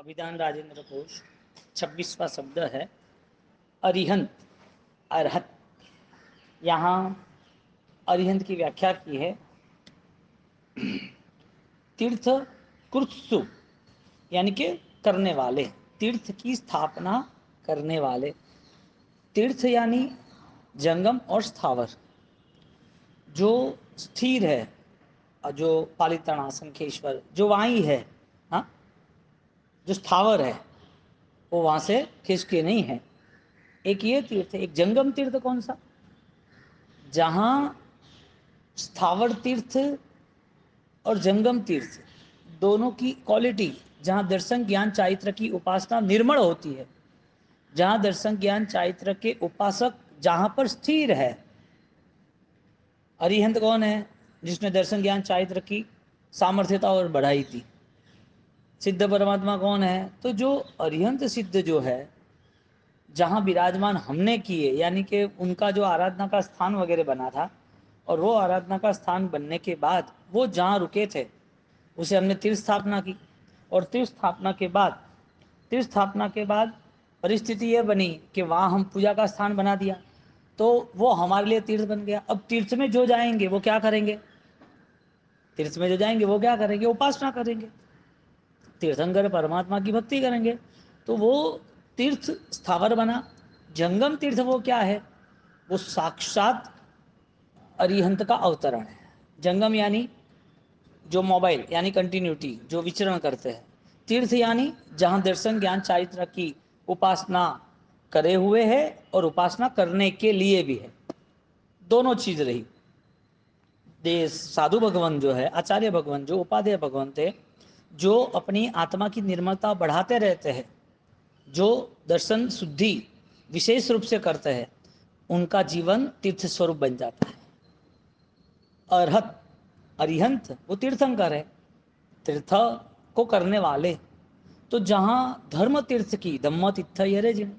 अभिधान राजेंद्र कोश 26वां शब्द है अरिहंत, अरहत। यहाँ अरिहंत की व्याख्या की है तीर्थ कृत्सु, यानी कि करने वाले, तीर्थ की स्थापना करने वाले। तीर्थ यानी जंगम और स्थावर, जो स्थिर है, जो पालितानासन खेश्वर जो वहीं है, हाँ, जो स्थावर है वो वहां से खिसके नहीं है। एक ये तीर्थ है। एक जंगम तीर्थ कौन सा? जहां स्थावर तीर्थ और जंगम तीर्थ दोनों की क्वालिटी, जहां दर्शन ज्ञान चारित्र की उपासना निर्मल होती है, जहां दर्शन ज्ञान चारित्र के उपासक जहां पर स्थिर है। अरिहंत कौन है? जिसने दर्शन ज्ञान चारित्र की सामर्थ्यता और बढ़ाई थी। सिद्ध परमात्मा कौन है? तो जो अरिहंत सिद्ध जो है, जहाँ विराजमान हमने किए, यानी कि उनका जो आराधना का स्थान वगैरह बना था, और वो आराधना का स्थान बनने के बाद वो जहाँ रुके थे उसे हमने तीर्थ स्थापना की। और तीर्थ स्थापना के बाद परिस्थिति ये बनी कि वहाँ हम पूजा का स्थान बना दिया, तो वो हमारे लिए तीर्थ बन गया। अब तीर्थ में जो जाएंगे वो क्या करेंगे? तीर्थ में जो जाएंगे वो क्या करेंगे? उपासना करेंगे, तीर्थंकर परमात्मा की भक्ति करेंगे। तो वो तीर्थ स्थावर बना। जंगम तीर्थ वो क्या है? वो साक्षात अरिहंत का अवतरण है। जंगम यानी जो मोबाइल, यानी कंटिन्यूटी, जो विचरण करते हैं। तीर्थ यानी जहां दर्शन ज्ञान चारित्र की उपासना करे हुए है और उपासना करने के लिए भी है, दोनों चीज रही। साधु भगवान जो है, आचार्य भगवान जो उपाध्याय भगवान थे, जो अपनी आत्मा की निर्मलता बढ़ाते रहते हैं, जो दर्शन शुद्धि विशेष रूप से करते हैं, उनका जीवन तीर्थ स्वरूप बन जाता है। अरहत, अरिहंत वो तीर्थंकर है, तीर्थ को करने वाले। तो जहाँ धर्म तीर्थ की, धम्म तीर्थ यरे जिन,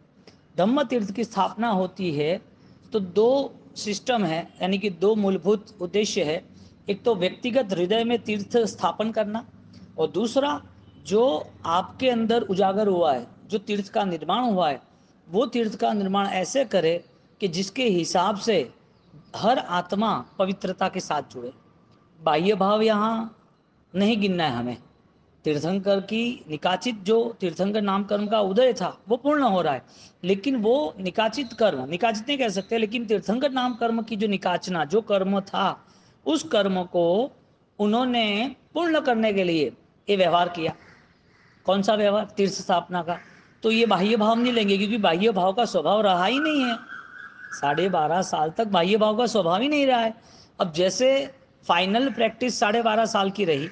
धम्म तीर्थ की स्थापना होती है, तो दो सिस्टम है, यानी कि दो मूलभूत उद्देश्य है। एक तो व्यक्तिगत हृदय में तीर्थ स्थापन करना, और दूसरा जो आपके अंदर उजागर हुआ है, जो तीर्थ का निर्माण हुआ है, वो तीर्थ का निर्माण ऐसे करे कि जिसके हिसाब से हर आत्मा पवित्रता के साथ जुड़े। बाह्य भाव यहाँ नहीं गिनना है हमें। तीर्थंकर की निकाचित, जो तीर्थंकर नाम कर्म का उदय था वो पूर्ण हो रहा है, लेकिन वो निकाचित कर्म, निकाचित नहीं कह सकते, लेकिन तीर्थंकर नाम कर्म की जो निकाचना, जो कर्म था, उस कर्म को उन्होंने पूर्ण करने के लिए ये व्यवहार किया। कौन सा व्यवहार? तीर्थ स्थापना का। तो ये बाह्य भाव नहीं लेंगे, क्योंकि बाह्य भाव का स्वभाव रहा ही नहीं है। 12.5 साल तक बाह्य भाव का स्वभाव ही नहीं रहा है। अब जैसे फाइनल प्रैक्टिस 12.5 साल की रही,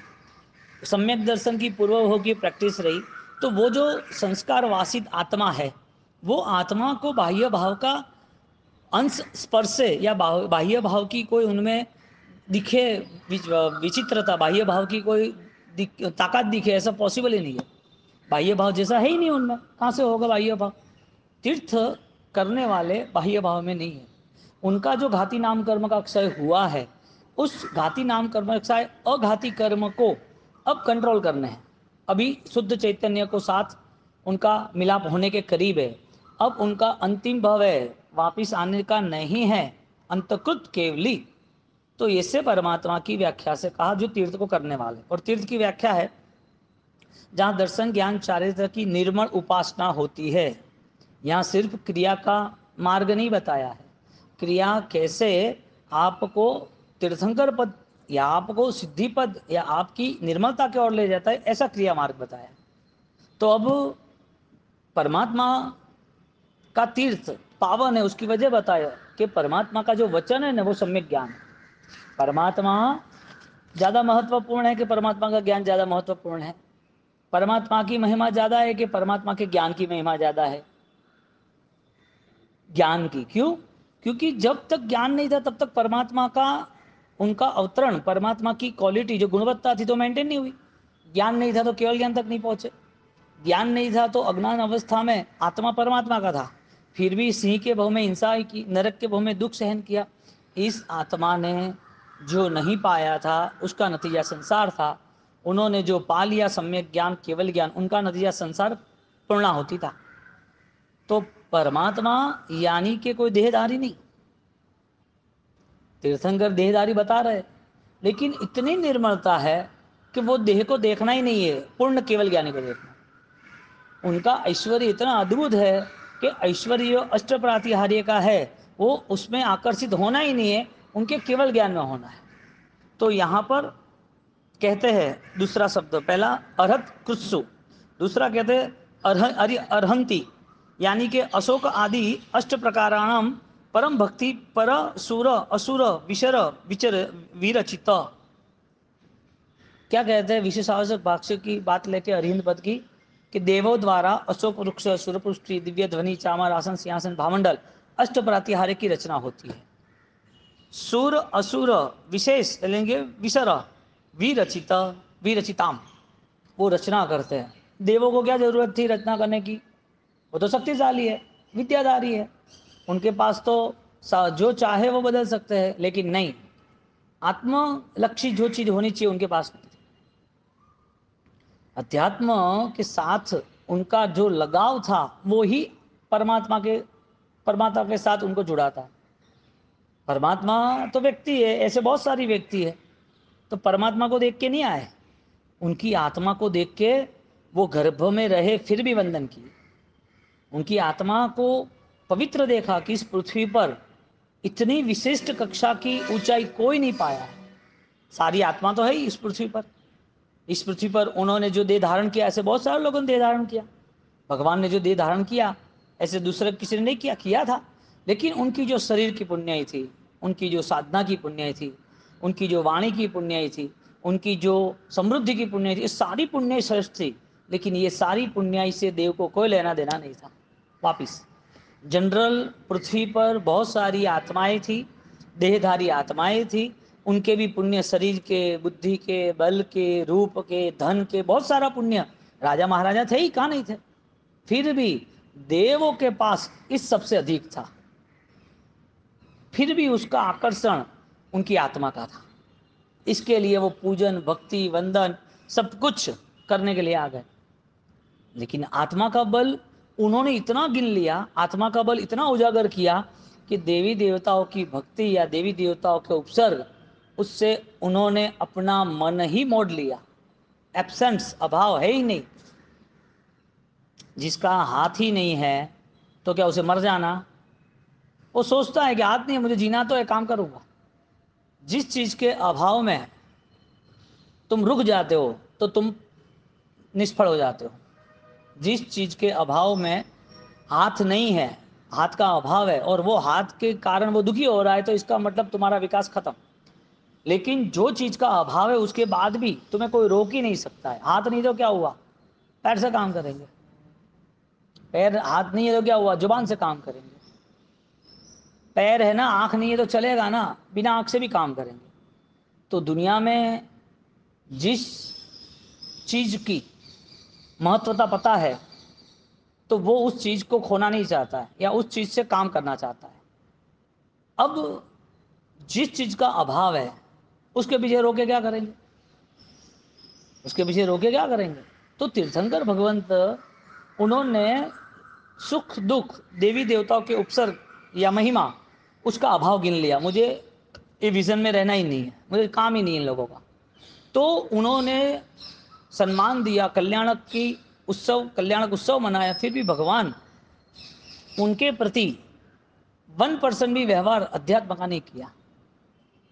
सम्यक दर्शन की पूर्व भोग की प्रैक्टिस रही, तो वो जो संस्कार वासित आत्मा है, वो आत्मा को बाह्य भाव का अंश स्पर्श से, या बाह्य भाव की कोई उनमें दिखे विचित्रता, बाह्य भाव की कोई ताकत दिखे, ऐसा पॉसिबल ही नहीं है। बाह्य भाव जैसा है ही नहीं उनमें, कहाँ से होगा बाह्य भाव? तीर्थ करने वाले बाह्य भाव में नहीं है। उनका जो घाती नाम कर्म का क्षय हुआ है, उस घाती नाम कर्म क्षय अघाती कर्म को अब कंट्रोल करने हैं। अभी शुद्ध चैतन्य को साथ उनका मिलाप होने के करीब है। अब उनका अंतिम भाव है, वापिस आने का नहीं है, अंतकृत केवली। तो इससे परमात्मा की व्याख्या से कहा जो तीर्थ को करने वाले। और तीर्थ की व्याख्या है जहाँ दर्शन ज्ञान चारित्र की निर्मल उपासना होती है। यहाँ सिर्फ क्रिया का मार्ग नहीं बताया है, क्रिया कैसे आपको तीर्थंकर पद या आपको सिद्धि पद या आपकी निर्मलता की ओर ले जाता है, ऐसा क्रिया मार्ग बताया। तो अब परमात्मा का तीर्थ पावन है, उसकी वजह बताया कि परमात्मा का जो वचन है ना, वो सम्यक ज्ञान है। परमात्मा ज़्यादा महत्वपूर्ण है कि परमात्मा का ज्ञान ज़्यादा महत्वपूर्ण है? परमात्मा की महिमा ज़्यादा है कि परमात्मा के ज्ञान की महिमा ज़्यादा है? ज्ञान की। क्यों? क्योंकि जब तक ज्ञान नहीं था तब तक परमात्मा का, उनका अवतरण, परमात्मा की क्वालिटी जो गुणवत्ता थी तो मेंटेन नहीं हुई। ज्ञान नहीं था तो केवल ज्ञान तक नहीं पहुंचे। ज्ञान नहीं था तो अज्ञान अवस्था में आत्मा परमात्मा का था, फिर भी सिंह के भव में हिंसा की, नरक के भव में दुख सहन किया। इस आत्मा ने जो नहीं पाया था उसका नतीजा संसार था। उन्होंने जो पा लिया सम्यक ज्ञान, केवल ज्ञान, उनका नतीजा संसार पूर्णाहुति था। तो परमात्मा यानी कि कोई देहधारी नहीं। तीर्थंकर देहधारी बता रहे, लेकिन इतनी निर्मलता है कि वो देह को देखना ही नहीं है, पूर्ण केवल ज्ञानी को देखना। उनका ऐश्वर्य इतना अद्भुत है कि ऐश्वर्य अष्ट प्रातिहार्य का है, वो उसमें आकर्षित होना ही नहीं है, उनके केवल ज्ञान में होना है। तो यहाँ पर कहते हैं दूसरा शब्द, पहला अर्हत कृत्सु, दूसरा कहते हैं अर्हंती, यानी कि अशोक आदि अष्ट प्रकाराणाम परम भक्ति पर सुर असुर विशर विचर विरचित। क्या कहते हैं विशेषावश्यक भाष्य की बात लेके अरिहंत पद की, कि देवों द्वारा अशोक वृक्ष, सुरपुष्टि, दिव्य ध्वनि, चामर, आसन, सिंहासन, भामंडल, अष्ट प्रातिहार्य की रचना होती है। सुर असुर विशेष लेंगे विसर विरचित विरचिताम, वो रचना करते हैं। देवों को क्या जरूरत थी रचना करने की, वो तो शक्तिशाली है, विद्याधारी है, उनके पास तो जो चाहे वो बदल सकते हैं, लेकिन नहीं, आत्मलक्षी जो चीज होनी चाहिए उनके पास नहीं। अध्यात्म के साथ उनका जो लगाव था वो ही परमात्मा के साथ उनको जुड़ा था। परमात्मा तो व्यक्ति है, ऐसे बहुत सारी व्यक्ति है, तो परमात्मा को देख के नहीं आए, उनकी आत्मा को देख के वो गर्भ में रहे फिर भी वंदन किए। उनकी आत्मा को पवित्र देखा कि इस पृथ्वी पर इतनी विशिष्ट कक्षा की ऊंचाई कोई नहीं पाया है। सारी आत्मा तो है ही इस पृथ्वी पर। इस पृथ्वी पर उन्होंने जो देह धारण किया, ऐसे बहुत सारे लोगों ने देह धारण किया। भगवान ने जो देह धारण किया ऐसे दूसरे किसी ने नहीं किया था, लेकिन उनकी जो शरीर की पुण्याई थी, उनकी जो साधना की पुण्याई थी, उनकी जो वाणी की पुण्याई थी, उनकी जो समृद्धि की पुण्याई थी, ये सारी पुण्याई श्रेष्ठ थी। लेकिन ये सारी पुण्याई से देव को कोई लेना देना नहीं था। वापिस जनरल पृथ्वी पर बहुत सारी आत्माएं थी, देहधारी आत्माएं थी, उनके भी पुण्य, शरीर के, बुद्धि के, बल के, रूप के, धन के, बहुत सारा पुण्य, राजा महाराजा थे ही, कहाँ नहीं थे। फिर भी देवों के पास इस सबसे अधिक था, फिर भी उसका आकर्षण उनकी आत्मा का था। इसके लिए वो पूजन, भक्ति, वंदन सब कुछ करने के लिए आ गए। लेकिन आत्मा का बल उन्होंने इतना गिन लिया, आत्मा का बल इतना उजागर किया कि देवी देवताओं की भक्ति या देवी देवताओं के उपसर्ग, उससे उन्होंने अपना मन ही मोड़ लिया। एब्सेंस, अभाव है ही नहीं। जिसका हाथ ही नहीं है तो क्या उसे मर जाना? वो सोचता है कि हाथ नहीं है, मुझे जीना तो है, काम करूंगा। जिस चीज के अभाव में तुम रुक जाते हो तो तुम निष्फल हो जाते हो। जिस चीज के अभाव में हाथ नहीं है, हाथ का अभाव है, और वो हाथ के कारण वो दुखी हो रहा है, तो इसका मतलब तुम्हारा विकास खत्म। लेकिन जो चीज का अभाव है उसके बाद भी तुम्हें कोई रोक ही नहीं सकता है। हाथ नहीं तो क्या हुआ, पैर से काम करेंगे। पैर, हाथ नहीं है तो क्या हुआ, जुबान से काम करेंगे। पैर है ना, आंख नहीं है तो चलेगा ना, बिना आंख से भी काम करेंगे। तो दुनिया में जिस चीज की महत्वता पता है तो वो उस चीज को खोना नहीं चाहता है या उस चीज से काम करना चाहता है। अब जिस चीज का अभाव है उसके पीछे रोके क्या करेंगे, उसके पीछे रोके क्या करेंगे? तो तीर्थंकर भगवंत, उन्होंने सुख दुख, देवी देवताओं के उपसर्ग या महिमा, उसका अभाव गिन लिया। मुझे ये विजन में रहना ही नहीं है, मुझे काम ही नहीं है इन लोगों का। तो उन्होंने सम्मान दिया, कल्याणक उत्सव मनाया, फिर भी भगवान उनके प्रति 1% भी व्यवहार अध्यात्म का नहीं किया।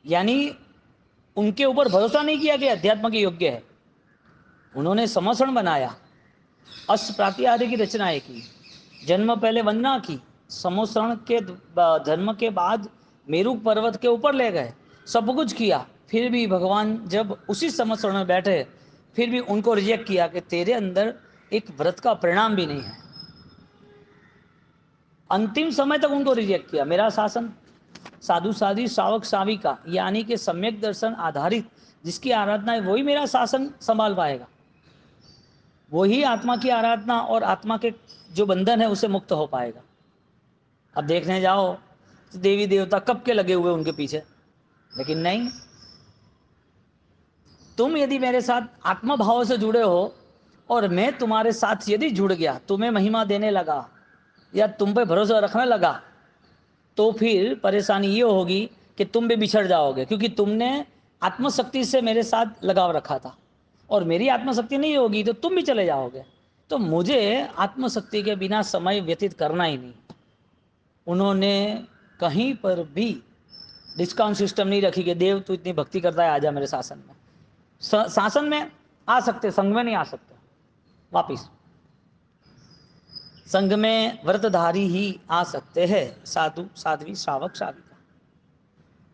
यानी उनके ऊपर भरोसा नहीं किया कि अध्यात्म के योग्य है। उन्होंने समर्षण बनाया, अष्ट प्रातिहार्य की रचनाएं की, जन्म पहले वंदना की, समोसरण के धर्म के बाद मेरू पर्वत के ऊपर ले गए, सब कुछ किया। फिर भी भगवान जब उसी समोसरण में बैठे, फिर भी उनको रिजेक्ट किया कि तेरे अंदर एक व्रत का परिणाम भी नहीं है। अंतिम समय तक उनको रिजेक्ट किया। मेरा शासन साधु साधी सावक साविका यानी कि सम्यक दर्शन आधारित जिसकी आराधना है वही मेरा शासन संभाल पाएगा, वही आत्मा की आराधना और आत्मा के जो बंधन है उससे मुक्त हो पाएगा। अब देखने जाओ तो देवी देवता कब के लगे हुए उनके पीछे, लेकिन नहीं। तुम यदि मेरे साथ आत्मा भाव से जुड़े हो और मैं तुम्हारे साथ यदि जुड़ गया, तुम्हें महिमा देने लगा या तुम पे भरोसा रखने लगा, तो फिर परेशानी ये होगी कि तुम भी बिछड़ जाओगे, क्योंकि तुमने आत्मशक्ति से मेरे साथ लगाव रखा था और मेरी आत्मशक्ति नहीं होगी तो तुम भी चले जाओगे। तो मुझे आत्मशक्ति के बिना समय व्यतीत करना ही नहीं। उन्होंने कहीं पर भी डिस्काउंट सिस्टम नहीं रखी कि देव तू इतनी भक्ति करता है आजा मेरे शासन में। शासन में आ सकते, संघ में नहीं आ सकते। वापिस संघ में व्रतधारी ही आ सकते हैं, साधु साध्वी श्रावक श्राविका।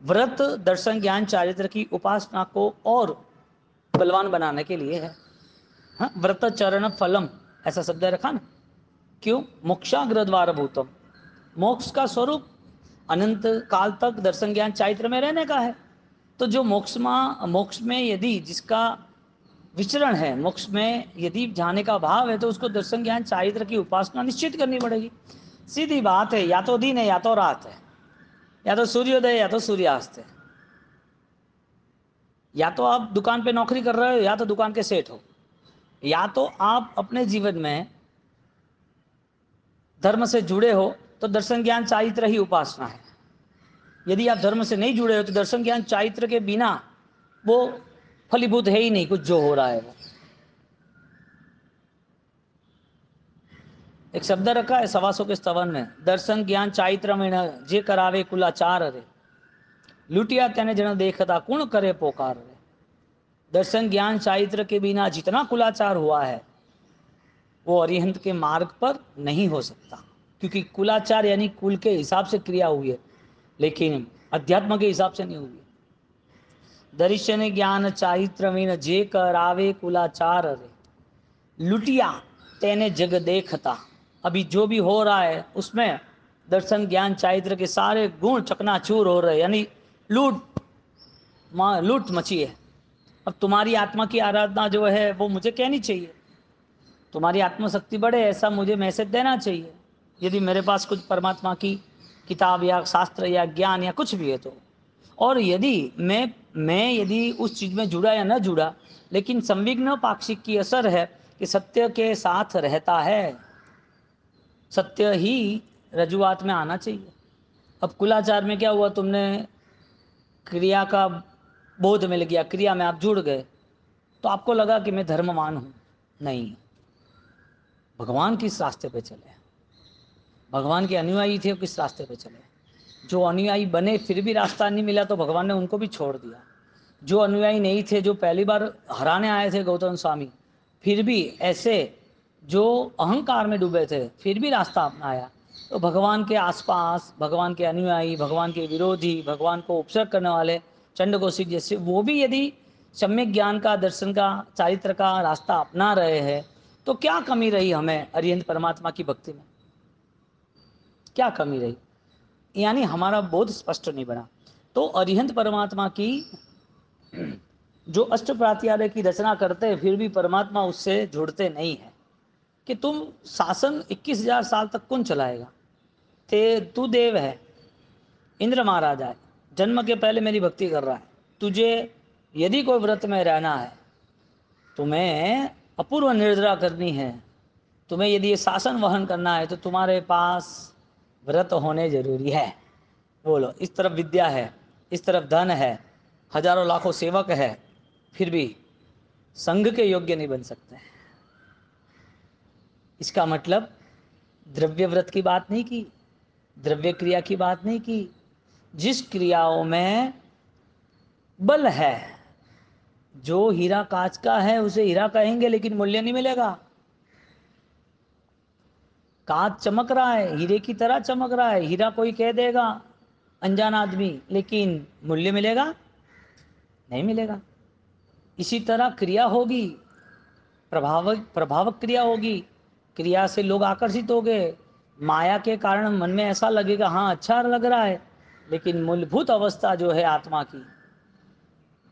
व्रत दर्शन ज्ञान चारित्र की उपासना को और बलवान बनाने के लिए है। हाँ, व्रत चरण फलम ऐसा शब्द रखा ना, क्यों? मोक्षाग्र द्वार भूतम, मोक्ष का स्वरूप अनंत काल तक दर्शन ज्ञान चारित्र में रहने का है। तो जो मोक्ष में यदि जिसका विचरण है, मोक्ष में यदि जाने का भाव है, तो उसको दर्शन ज्ञान चारित्र की उपासना निश्चित करनी पड़ेगी। सीधी बात है, या तो दिन है या तो रात है, या तो सूर्योदय या तो सूर्यास्त है, या तो आप दुकान पे नौकरी कर रहे हो या तो दुकान के सेठ हो, या तो आप अपने जीवन में धर्म से जुड़े हो तो दर्शन ज्ञान चारित्र ही उपासना है। यदि आप धर्म से नहीं जुड़े हो तो दर्शन ज्ञान चारित्र के बिना वो फलीभूत है ही नहीं, कुछ जो हो रहा है वो। एक शब्द रखा है सवासों के स्तवन में, दर्शन ज्ञान चारित्र में जे करावे कुलाचार रे, लुटिया तेने जन देखता कुण करे पोकार रे। दर्शन ज्ञान चारित्र के बिना जितना कुलाचार हुआ है वो अरिहंत के मार्ग पर नहीं हो सकता, क्योंकि कुलाचार यानी कुल के हिसाब से क्रिया हुई है, लेकिन अध्यात्म के हिसाब से नहीं हुई। दर्शन ज्ञान चारित्र में जे करावे कुलाचार रे, लुटिया तेने जग देखता। अभी जो भी हो रहा है उसमें दर्शन ज्ञान चारित्र के सारे गुण चकनाचूर हो रहे, यानी लूट मची है। अब तुम्हारी आत्मा की आराधना जो है वो मुझे कहनी चाहिए, तुम्हारी आत्मशक्ति बढ़े ऐसा मुझे मैसेज देना चाहिए। यदि मेरे पास कुछ परमात्मा की किताब या शास्त्र या ज्ञान या कुछ भी है तो, और यदि मैं यदि उस चीज़ में जुड़ा या न जुड़ा, लेकिन संविघ्न पाक्षिक की असर है कि सत्य के साथ रहता है, सत्य ही रजुआत में आना चाहिए। अब कुलाचार में क्या हुआ, तुमने क्रिया का बोध मिल गया, क्रिया में आप जुड़ गए, तो आपको लगा कि मैं धर्मवान हूँ। नहीं, भगवान किस रास्ते पे चले, भगवान के अनुयायी थे, किस रास्ते पे चले। जो अनुयायी बने फिर भी रास्ता नहीं मिला तो भगवान ने उनको भी छोड़ दिया। जो अनुयायी नहीं थे, जो पहली बार हराने आए थे गौतम स्वामी, फिर भी ऐसे जो अहंकार में डूबे थे फिर भी रास्ता अपनाया। तो भगवान के आसपास भगवान के अनुयायी, भगवान के विरोधी, भगवान को उपसर्ग करने वाले चंड कौशिक जैसे, वो भी यदि सम्यक ज्ञान का, दर्शन का, चारित्र का रास्ता अपना रहे हैं, तो क्या कमी रही हमें अरिहंत परमात्मा की भक्ति में? क्या कमी रही? यानी हमारा बोध स्पष्ट नहीं बना। तो अरिहंत परमात्मा की जो अष्ट प्रात्यालय की रचना करते हैं फिर भी परमात्मा उससे जुड़ते नहीं है। कि तुम शासन 21,000 साल तक कौन चलाएगा? तू देव है, इंद्र महाराजा है, जन्म के पहले मेरी भक्ति कर रहा है। तुझे यदि कोई व्रत में रहना है, तुम्हें अपूर्व निर्जरा करनी है, तुम्हें यदि ये शासन वहन करना है, तो तुम्हारे पास व्रत होने जरूरी है। बोलो, इस तरफ विद्या है, इस तरफ धन है, हजारों लाखों सेवक है, फिर भी संघ के योग्य नहीं बन सकते। इसका मतलब द्रव्य व्रत की बात नहीं की, द्रव्य क्रिया की बात नहीं की। जिस क्रियाओं में बल है, जो हीरा कांच का है उसे हीरा कहेंगे लेकिन मूल्य नहीं मिलेगा। कांच चमक रहा है, हीरे की तरह चमक रहा है, हीरा कोई कह देगा अनजान आदमी, लेकिन मूल्य मिलेगा? नहीं मिलेगा। इसी तरह क्रिया होगी, प्रभावक क्रिया होगी, क्रिया से लोग आकर्षित हो गए, माया के कारण मन में ऐसा लगेगा हाँ अच्छा लग रहा है, लेकिन मूलभूत अवस्था जो है आत्मा की,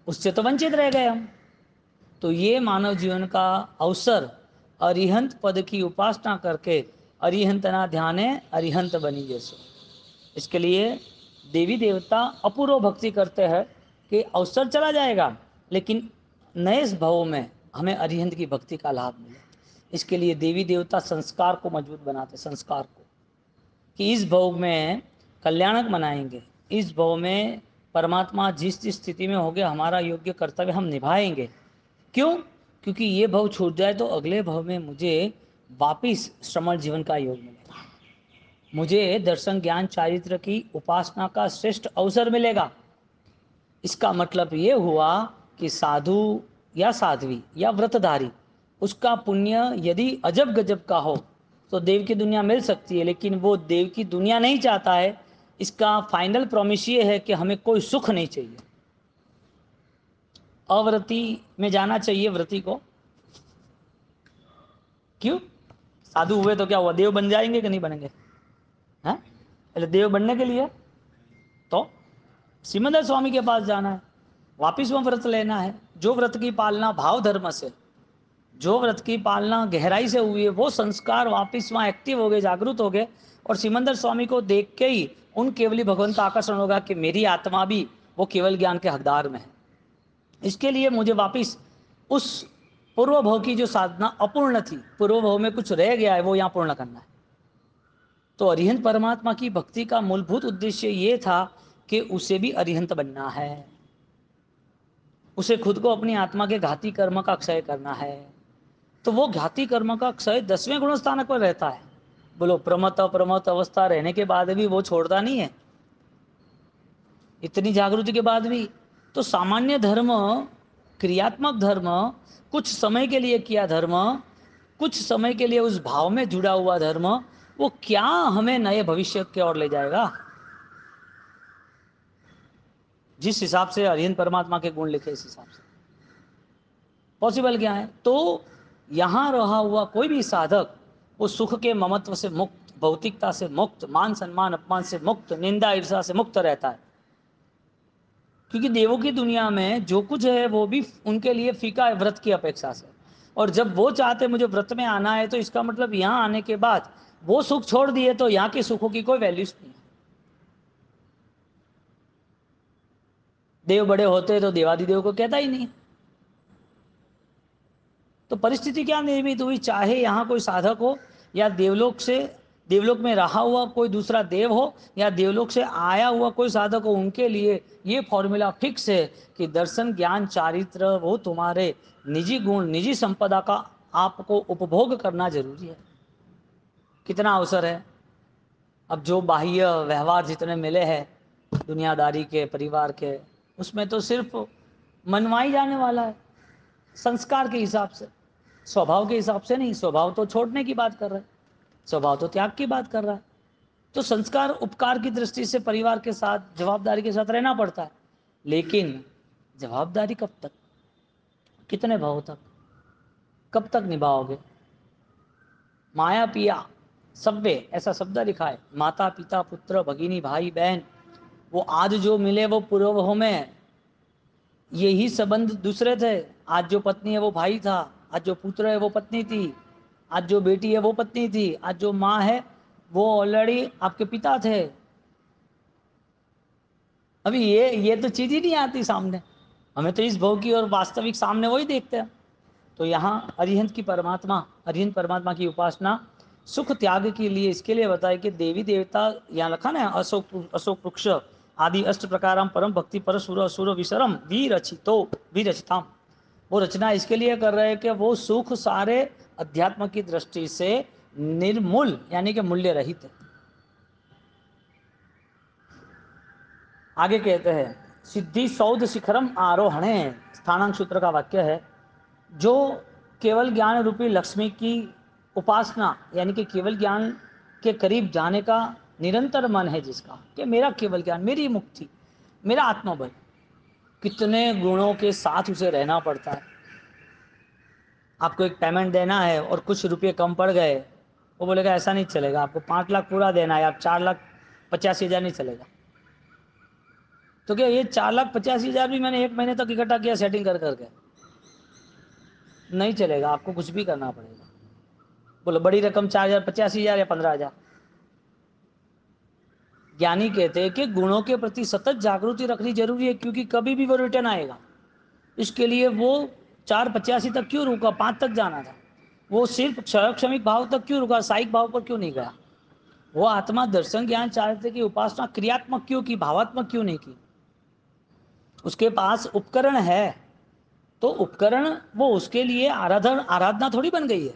उससे तो वंचित रह गए हम। तो ये मानव जीवन का अवसर अरिहंत पद की उपासना करके, अरिहंत ना ध्याने अरिहंत बनी जैसे। इसके लिए देवी देवता अपूर्व भक्ति करते हैं कि अवसर चला जाएगा, लेकिन नए इस भव में हमें अरिहंत की भक्ति का लाभ मिले। इसके लिए देवी देवता संस्कार को मजबूत बनाते, संस्कार को, कि इस भव में कल्याणक मनाएंगे, इस भव में परमात्मा जिस जिस स्थिति में हो गया हमारा योग्य कर्तव्य हम निभाएंगे। क्यों? क्योंकि ये भव छूट जाए तो अगले भव में मुझे वापिस श्रमण जीवन का योग मिलेगा, मुझे दर्शन ज्ञान चारित्र की उपासना का श्रेष्ठ अवसर मिलेगा। इसका मतलब ये हुआ कि साधु या साध्वी या व्रतधारी, उसका पुण्य यदि अजब गजब का हो तो देव की दुनिया मिल सकती है, लेकिन वो देव की दुनिया नहीं चाहता है। इसका फाइनल प्रॉमिस ये है कि हमें कोई सुख नहीं चाहिए। अव्रति में जाना चाहिए व्रति को। क्यों? साधु हुए तो क्या हुआ, देव बन जाएंगे कि नहीं बनेंगे? हैं? पहले देव बनने के लिए तो सिमंदर स्वामी के पास जाना है, वापिस वो व्रत लेना है। जो व्रत की पालना भाव धर्म से, जो व्रत की पालना गहराई से हुई है, वो संस्कार वापिस वहाँ एक्टिव हो गए, जागृत हो गए, और सिमंदर स्वामी को देख के ही उन केवली भगवान का आकर्षण होगा कि मेरी आत्मा भी वो केवल ज्ञान के हकदार में है। इसके लिए मुझे वापिस उस पूर्व भव की जो साधना अपूर्ण थी, पूर्व भव में कुछ रह गया है, वो यहाँ पूर्ण करना है। तो अरिहंत परमात्मा की भक्ति का मूलभूत उद्देश्य ये था कि उसे भी अरिहंत बनना है, उसे खुद को अपनी आत्मा के घाती कर्म का क्षय करना है। तो वो घाती कर्म का क्षय 10वें गुण स्थानक पर रहता है। बोलो, प्रमत अप्रमत अवस्था रहने के बाद भी वो छोड़ता नहीं है, इतनी जागृति के बाद भी। तो सामान्य धर्म, क्रियात्मक धर्म, कुछ समय के लिए किया धर्म, कुछ समय के लिए उस भाव में जुड़ा हुआ धर्म, वो क्या हमें नए भविष्य की ओर ले जाएगा? जिस हिसाब से अरिहंत परमात्मा के गुण लिखे, इस हिसाब से पॉसिबल क्या है? तो यहाँ रहा हुआ कोई भी साधक वो सुख के ममत्व से मुक्त, भौतिकता से मुक्त, मान सम्मान अपमान से मुक्त, निंदा ईर्षा से मुक्त रहता है। क्योंकि देवों की दुनिया में जो कुछ है वो भी उनके लिए फीका है व्रत की अपेक्षा से। और जब वो चाहते मुझे व्रत में आना है, तो इसका मतलब यहाँ आने के बाद वो सुख छोड़ दिए तो यहाँ के सुखों की कोई वैल्यूज नहीं है। देव बड़े होते तो देवादिदेव को कहता ही नहीं। तो परिस्थिति क्या निर्मित हुई, चाहे यहाँ कोई साधक हो या देवलोक से, देवलोक में रहा हुआ कोई दूसरा देव हो या देवलोक से आया हुआ कोई साधक हो, उनके लिए ये फॉर्मूला फिक्स है कि दर्शन ज्ञान चारित्र वो तुम्हारे निजी गुण, निजी संपदा का आपको उपभोग करना जरूरी है। कितना अवसर है। अब जो बाह्य व्यवहार जितने मिले हैं दुनियादारी के, परिवार के, उसमें तो सिर्फ मनवाई जाने वाला है, संस्कार के हिसाब से, स्वभाव के हिसाब से नहीं। स्वभाव तो छोड़ने की बात कर रहा है, स्वभाव तो त्याग की बात कर रहा है। तो संस्कार उपकार की दृष्टि से परिवार के साथ जवाबदारी के साथ रहना पड़ता है, लेकिन जवाबदारी कब तक, कितने भाव तक, कब तक निभाओगे? माया पिया सव्य ऐसा शब्द लिखा है, माता पिता पुत्र भगिनी भाई बहन, वो आज जो मिले वो पूर्व में यही संबंध दूसरे थे। आज जो पत्नी है वो भाई था, आज जो पुत्र है वो पत्नी थी, आज जो बेटी है वो पत्नी थी, आज जो माँ है वो ऑलरेडी आपके पिता थे। अभी ये तो चीज ही नहीं आती सामने, हमें तो इस भव की और वास्तविक सामने वही देखते हैं। तो यहाँ अरिहंत की परमात्मा, अरिहंत परमात्मा की उपासना सुख त्याग के लिए, इसके लिए बताया कि देवी देवता, यहाँ लिखा ना अशोक वृक्ष आदि अष्ट प्रकार परम भक्ति पर सुर असुर विसरम विरचितो विरचिताम, वो रचना इसके लिए कर रहे हैं कि वो सुख सारे अध्यात्म की दृष्टि से निर्मूल यानी कि मूल्य रहित है। आगे कहते हैं, सिद्धि सौद शिखरम आरोहणे, स्थानांक सूत्र का वाक्य है, जो केवल ज्ञान रूपी लक्ष्मी की उपासना यानी कि केवल ज्ञान के करीब जाने का निरंतर मन है जिसका, कि मेरा केवल ज्ञान, मेरी मुक्ति, मेरा आत्मबल, कितने गुणों के साथ उसे रहना पड़ता है। आपको एक पेमेंट देना है और कुछ रुपये कम पड़ गए, वो बोलेगा ऐसा नहीं चलेगा, आपको 5 लाख पूरा देना है, आप 4,85,000 नहीं चलेगा। तो क्या ये 4,85,000 भी मैंने 1 महीने तक इकट्ठा किया सेटिंग कर करके, नहीं चलेगा, आपको कुछ भी करना पड़ेगा। बोलो बड़ी रकम 4,000, 85,000 या 15,000। ज्ञानी कहते हैं कि गुणों के प्रति सतत जागृति रखनी जरूरी है, क्योंकि कभी भी वो रिटर्न आएगा। इसके लिए वो 485 तक क्यों रुका, 5 तक जाना था। वो सिर्फ क्षमिक भाव तक क्यों रुका, साइक भाव पर क्यों नहीं गया। वो आत्मा दर्शन ज्ञान चाहते कि उपासना क्रियात्मक क्यों की, भावात्मक क्यों नहीं की। उसके पास उपकरण है तो उपकरण वो उसके लिए आराधना थोड़ी बन गई है।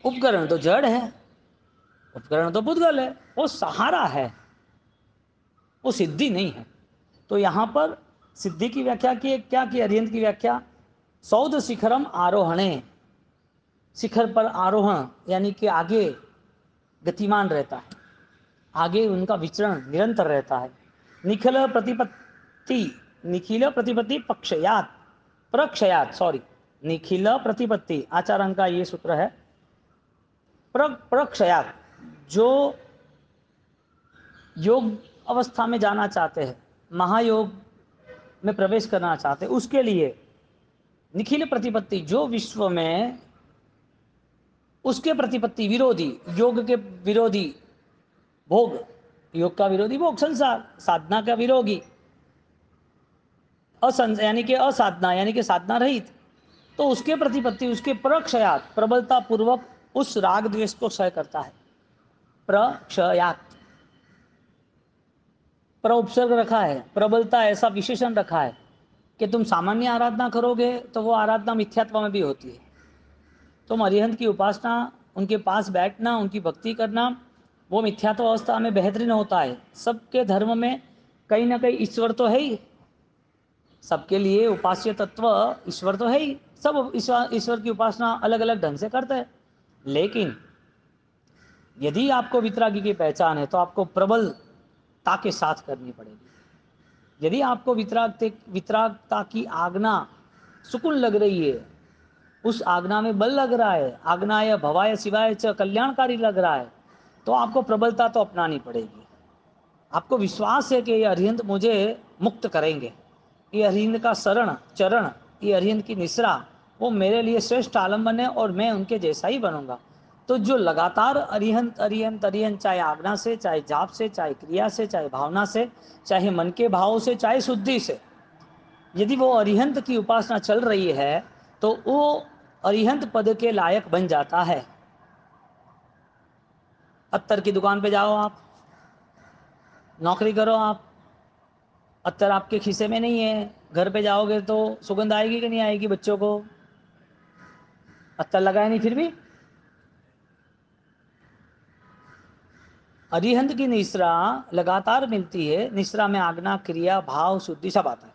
उपकरण तो जड़ है, उपकरण तो पुद्गल है, वो सहारा है, वो सिद्धि नहीं है। तो यहां पर सिद्धि की व्याख्या की क्या की, अरिहंत की व्याख्या, सौद शिखरम आरोहणे, शिखर पर आरोहण यानी कि आगे गतिमान रहता है, आगे उनका विचरण निरंतर रहता है। निखिल प्रतिपत्ति, निखिल प्रतिपत्ति पक्षयात प्रक्षयात, सॉरी, निखिल प्रतिपत्ति आचार्य का ये सूत्र है। प्रक्षयात, जो योग अवस्था में जाना चाहते हैं, महायोग में प्रवेश करना चाहते हैं, उसके लिए निखिल प्रतिपत्ति, जो विश्व में उसके प्रतिपत्ति विरोधी, योग के विरोधी भोग, योग का विरोधी भोग संसार, साधना का विरोधी यानी कि असाधना यानी कि साधना रहित, तो उसके प्रतिपत्ति, उसके प्रक्षयात, प्रबलता पूर्वक उस राग द्वेष को क्षय करता है। प्रक्षयात, पर उपसर्ग रखा है, प्रबलता ऐसा विशेषण रखा है कि तुम सामान्य आराधना करोगे तो वो आराधना मिथ्यात्व में भी होती है। तुम अरिहंत की उपासना, उनके पास बैठना, उनकी भक्ति करना, वो मिथ्यात्व अवस्था में बेहतरीन होता है। सबके धर्म में कहीं ना कहीं ईश्वर तो है ही, सबके लिए उपास्य तत्व ईश्वर तो है ही, सब ईश्वर की उपासना अलग अलग ढंग से करते हैं। लेकिन यदि आपको वितरागी की पहचान है तो आपको प्रबलता के साथ करनी पड़ेगी। यदि आपको वितरागता की आज्ञा सुकून लग रही है, उस आज्ञा में बल लग रहा है, आज्ञाय भवाय शिवाय च कल्याणकारी लग रहा है, तो आपको प्रबलता तो अपनानी पड़ेगी। आपको विश्वास है कि ये अरिहंत मुझे मुक्त करेंगे, ये अरिहंत का शरण चरण, ये अरिहंत की निश्रा, वो मेरे लिए श्रेष्ठ आलम्बन है और मैं उनके जैसा ही बनूंगा। तो जो लगातार अरिहंत अरिहंत अरिहंत, चाहे आज्ञा से, चाहे जाप से, चाहे क्रिया से, चाहे भावना से, चाहे मन के भाव से, चाहे शुद्धि से, यदि वो अरिहंत की उपासना चल रही है तो वो अरिहंत पद के लायक बन जाता है। अत्तर की दुकान पे जाओ, आप नौकरी करो, आप अत्तर आपके खीसे में नहीं है, घर पे जाओगे तो सुगंध आएगी कि नहीं आएगी, बच्चों को अत्तर लगाए नहीं फिर भी। अरिहंत की निश्रा लगातार मिलती है, निश्रा में आज्ञा क्रिया भाव शुद्धि सब आता है।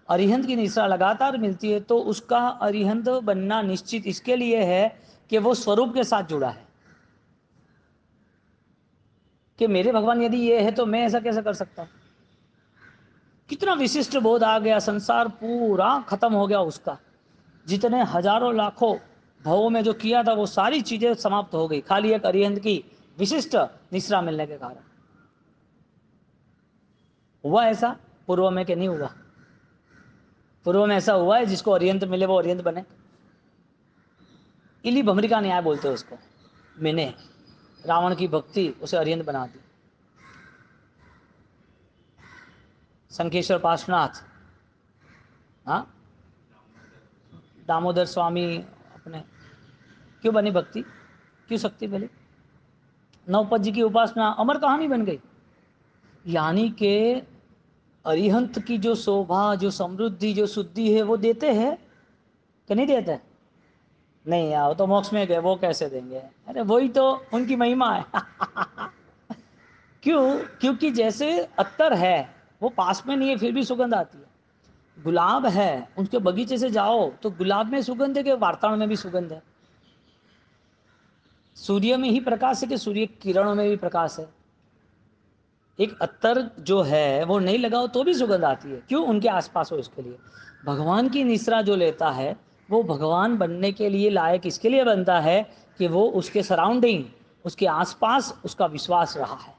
अरिहंत की निश्रा लगातार मिलती है तो उसका अरिहंत बनना निश्चित इसके लिए है कि वो स्वरूप के साथ जुड़ा है, कि मेरे भगवान यदि ये है तो मैं ऐसा कैसे कर सकता हूं। कितना विशिष्ट बोध आ गया, संसार पूरा खत्म हो गया उसका, जितने हजारों लाखों भवों में जो किया था वो सारी चीजें समाप्त हो गई, खाली एक अरिहंत की विशिष्ट निश्रा मिलने के कारण। हुआ ऐसा पूर्व में कि नहीं हुआ? पूर्व में ऐसा हुआ है जिसको अरिहंत मिले वो अरिहंत बने। इली भमरी का न्याय बोलते हैं उसको। मैंने रावण की भक्ति उसे अरिहंत बना दी। शंखेश्वर पार्श्वनाथ, हाँ, दामोदर स्वामी अपने, क्यों बनी भक्ति, क्यों शक्ति मिली? नवपत जी की उपासना अमर कहानी बन गई। यानी के अरिहंत की जो शोभा, जो समृद्धि, जो शुद्धि है वो देते हैं कि नहीं देते? नहीं यार, वो तो मोक्ष में गए, वो कैसे देंगे? अरे वही तो उनकी महिमा है। क्यों? क्योंकि जैसे अत्तर है वो पास में नहीं है फिर भी सुगंध आती है। गुलाब है, उसके बगीचे से जाओ तो गुलाब में सुगंध है कि वातावरण में भी सुगंध है। सूर्य में ही प्रकाश है कि सूर्य किरणों में भी प्रकाश है। एक अत्तर जो है वो नहीं लगाओ तो भी सुगंध आती है, क्यों? उनके आसपास हो इसके लिए। भगवान की निश्रा जो लेता है वो भगवान बनने के लिए लायक इसके लिए बनता है कि वो उसके सराउंडिंग, उसके आसपास उसका विश्वास रहा है।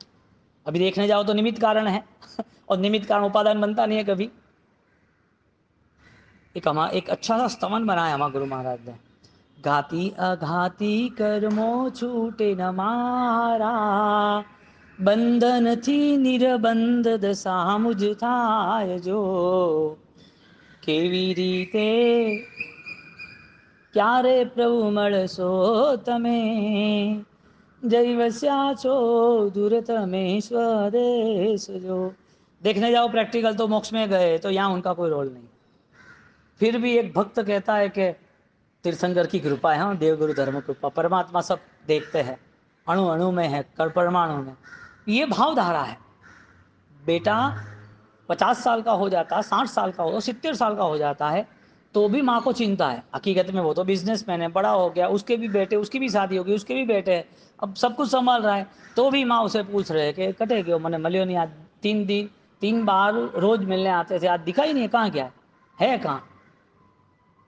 अभी देखने जाओ तो निमित्त कारण है और निमित्त कारण उपादान बनता नहीं है कभी। एक अच्छा सा स्तवन बनाया हमारे गुरु महाराज ने, घाती अघाती कर्मो छूटे न मारा, બંધન થી નિર્બંધ દશા મુજ થાય જો, કેવી રીતે ક્યારે પ્રભુ મળશો તમે, जय वस्या छो दूर तमे स्वदेश जो। देखने जाओ प्रैक्टिकल तो मोक्ष में गए, तो यहाँ उनका कोई रोल नहीं। फिर भी एक भक्त कहता है कि तीर्थंकर की कृपा है, हाँ देवगुरु धर्म कृपा, परमात्मा सब देखते हैं, अणु अणु में है, कर परमाणु में। ये भावधारा है। बेटा 50 साल का हो जाता है, 60 साल का हो, 70 साल का हो जाता है, तो भी माँ को चिंता है। हकीकत में वो तो बिजनेसमैन है, बड़ा हो गया, उसके भी बेटे, उसकी भी शादी होगी, उसके भी बेटे, अब सब कुछ संभाल रहा है, तो भी माँ उसे पूछ रहे कि कटे गयो, मैंने मलियो नहीं आज, 3 बार रोज मिलने आते थे, आज दिखा ही नहीं, कहाँ गया है, कहाँ,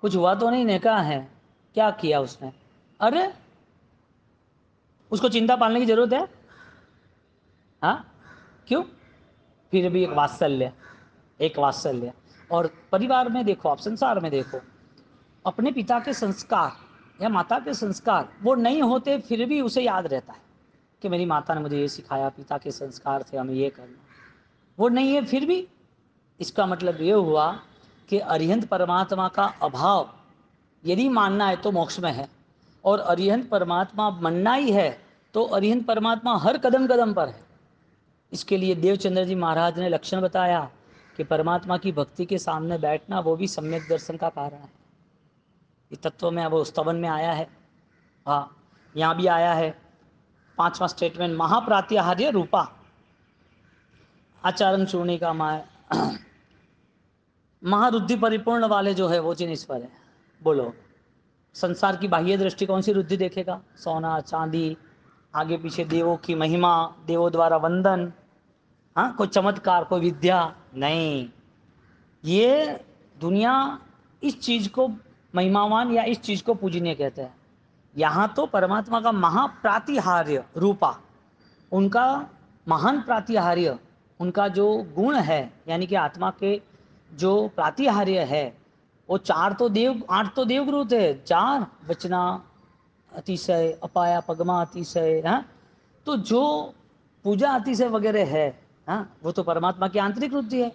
कुछ हुआ तो नहीं ने, कहाँ है, क्या किया उसने। अरे उसको चिंता पालने की जरूरत है, हाँ क्यों। फिर भी एक वात्सल्य। और परिवार में देखो, आप संसार में देखो, अपने पिता के संस्कार या माता के संस्कार वो नहीं होते, फिर भी उसे याद रहता है कि मेरी माता ने मुझे ये सिखाया, पिता के संस्कार थे, हमें ये करना। वो नहीं है फिर भी, इसका मतलब ये हुआ कि अरिहंत परमात्मा का अभाव यदि मानना है तो मोक्ष में है, और अरिहंत परमात्मा मनना ही है तो अरिहंत परमात्मा हर कदम कदम पर है। इसके लिए देवचंद्र जी महाराज ने लक्षण बताया कि परमात्मा की भक्ति के सामने बैठना वो भी सम्यक दर्शन का कारण है। ये तत्व में अब स्तवन में आया है, हाँ यहाँ भी आया है। 5वां स्टेटमेंट, महाप्रात्याहार्य रूपा आचरण चूर्णी का माय महारुद्धि परिपूर्ण वाले जो है वो जिनेश्वर है। बोलो, संसार की बाह्य दृष्टि कौन सी रुद्धि देखेगा, सोना चांदी, आगे पीछे देवों की महिमा, देवों द्वारा वंदन, हाँ कोई चमत्कार, कोई विद्या नहीं। ये दुनिया इस चीज को महिमावान या इस चीज को पूजनीय कहते हैं। यहाँ तो परमात्मा का महाप्रातिहार्य रूपा, उनका महान प्रातिहार्य, उनका जो गुण है, यानी कि आत्मा के जो प्रातिहार्य है, वो 8 तो देवगुरु थे, 4 वचना अतिशय, अपाया पगमा अतिशय, हाँ तो जो पूजा अतिशय वगैरह है, हाँ वो तो परमात्मा की आंतरिक रुद्धि है।